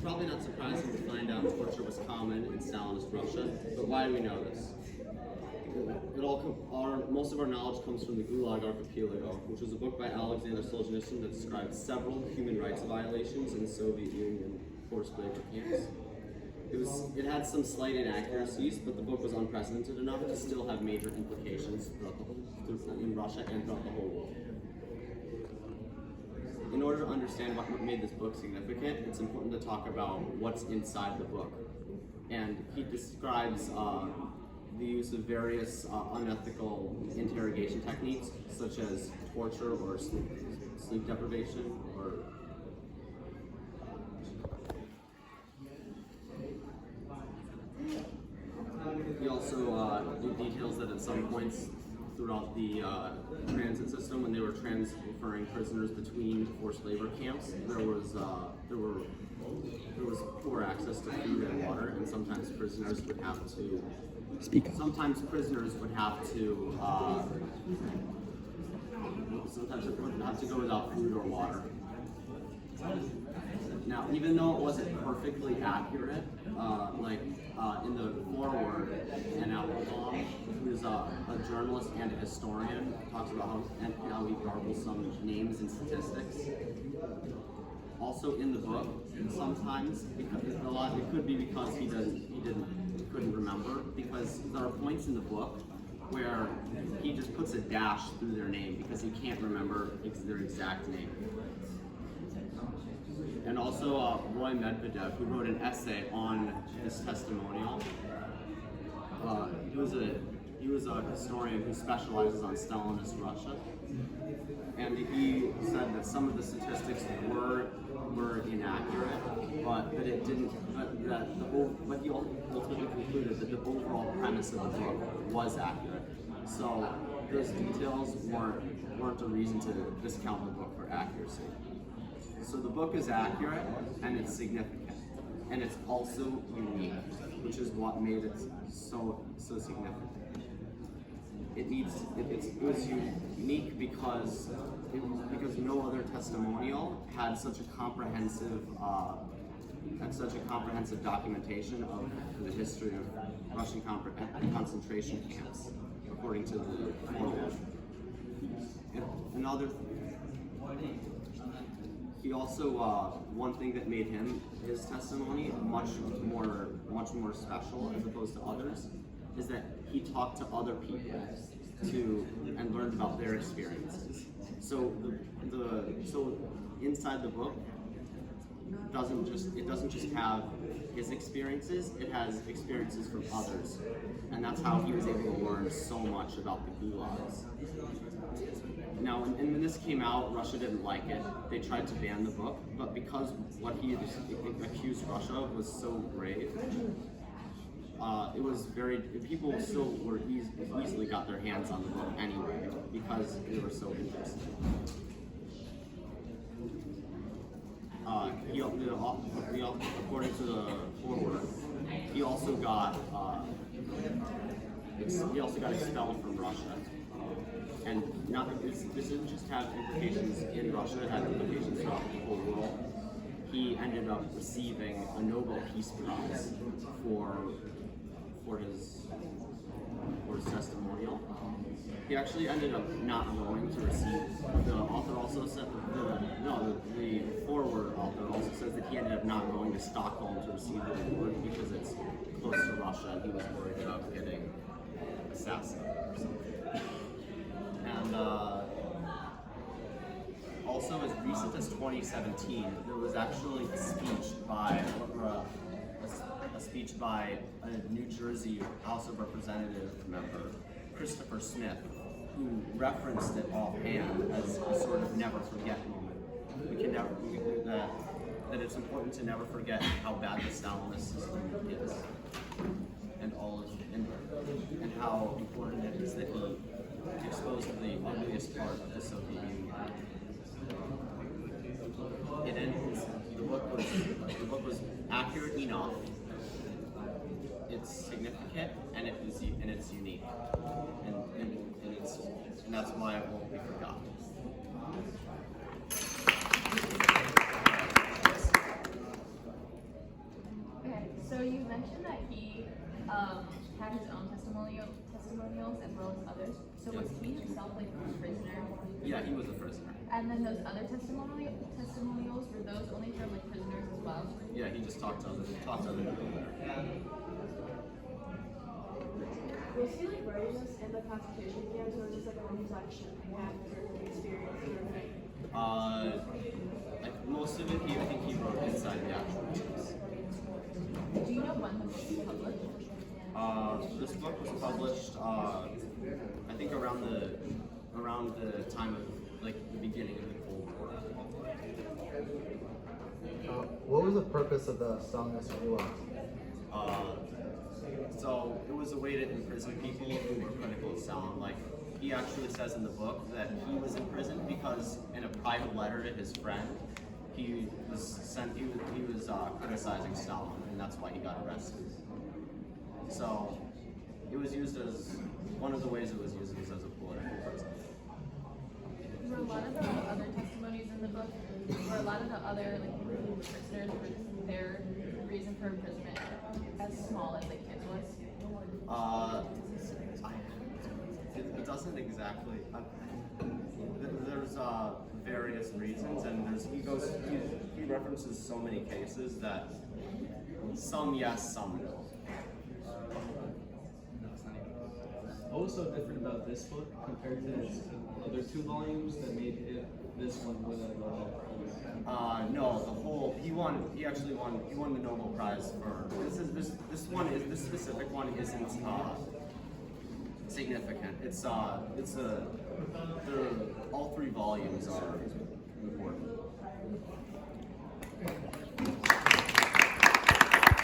probably not surprising to find out torture was common in Stalinist Russia, but why do we know this? Most of our knowledge comes from the Gulag Archipelago, which was a book by Alexander Solzhenitsyn that described several human rights violations in Soviet Union forced labor camps. It had some slight inaccuracies, but the book was unprecedented enough to still have major implications in Russia and throughout the whole world. In order to understand what made this book significant, it's important to talk about what's inside the book. And he describes the use of various unethical interrogation techniques, such as torture or sleep deprivation, or he also details that at some points throughout the transit system, when they were transferring prisoners between forced labor camps, there was poor access to food and water, and sometimes prisoners would have to go without food or water. Now, even though it wasn't perfectly accurate, in the foreword, and Applebaum, who's a journalist and a historian, talks about how he garbles some names and statistics. Also in the book, sometimes it could be because he couldn't remember, because there are points in the book where he just puts a dash through their name because he can't remember their exact name. And also Roy Medvedev, who wrote an essay on this testimonial. He was a historian who specializes on Stalinist Russia, and he said that some of the statistics were inaccurate, but that it didn't. But he ultimately concluded that the overall premise of the book was accurate. So those details weren't a reason to discount the book for accuracy. So the book is accurate and it's significant, and it's also unique, which is what made it so significant. It was unique because no other testimonial had such a comprehensive documentation of the history of Russian concentration camps, according to the foreword. He also, one thing that made his testimony much more special as opposed to others, is that he talked to other people and learned about their experiences. So inside the book, it doesn't just have his experiences, it has experiences from others. And that's how he was able to learn so much about the gulags. Now, when this came out, Russia didn't like it. They tried to ban the book, but because what he accused Russia of was so grave, people still easily got their hands on the book anyway, because they were so interested. According to the foreword, he also got expelled from Russia. And this didn't just have implications in Russia, it had implications throughout the whole world. He ended up receiving a Nobel Peace Prize for his testimonial. He actually ended up not going to receive. The author also said the foreword author also says that he ended up not going to Stockholm to receive the award because it's close to Russia and he was worried about getting assassinated or something. And also, as recent as 2017, there was actually a speech by a New Jersey House of Representatives member, Christopher Smith, who referenced it offhand as a sort of never forget moment. That it's important to never forget how bad the Stalinist system is, and how important it is that he exposed the ugliest part of the Soviet Union. The book was accurate enough. It's significant and it's unique, and that's why it won't be forgotten. mentioned that he had his own testimonials as well as others. So was he himself like a prisoner? Yeah, he was a prisoner. And then those other testimonials were those only from like prisoners as well? Yeah, he just talked to other people there. Was he like writing this in the concentration camps, or was this like a reflection after the experience or anything? Like most of it, I think he wrote inside the actual books. Do you know when the book was published? This book was published, I think around the time of like the beginning of the Cold War. What was the purpose of the Stalinist gulag? So it was a way to imprison people who were critical of Stalin. Like he actually says in the book that he was imprisoned because in a private letter to his friend, he was criticizing Stalin, and that's why he got arrested. So it was used as one of the ways it was used was as a political prison. Were a lot of the other testimonies in the book, or a lot of the other like prisoners, were their reason for imprisonment as small as like his was? It doesn't exactly. There's various reasons, and he references so many cases that some yes, some no. What was so different about this book compared to his other 2 volumes that made this one win a Nobel? No, the whole he won the Nobel Prize for this specific one isn't significant. It's all 3 volumes are important.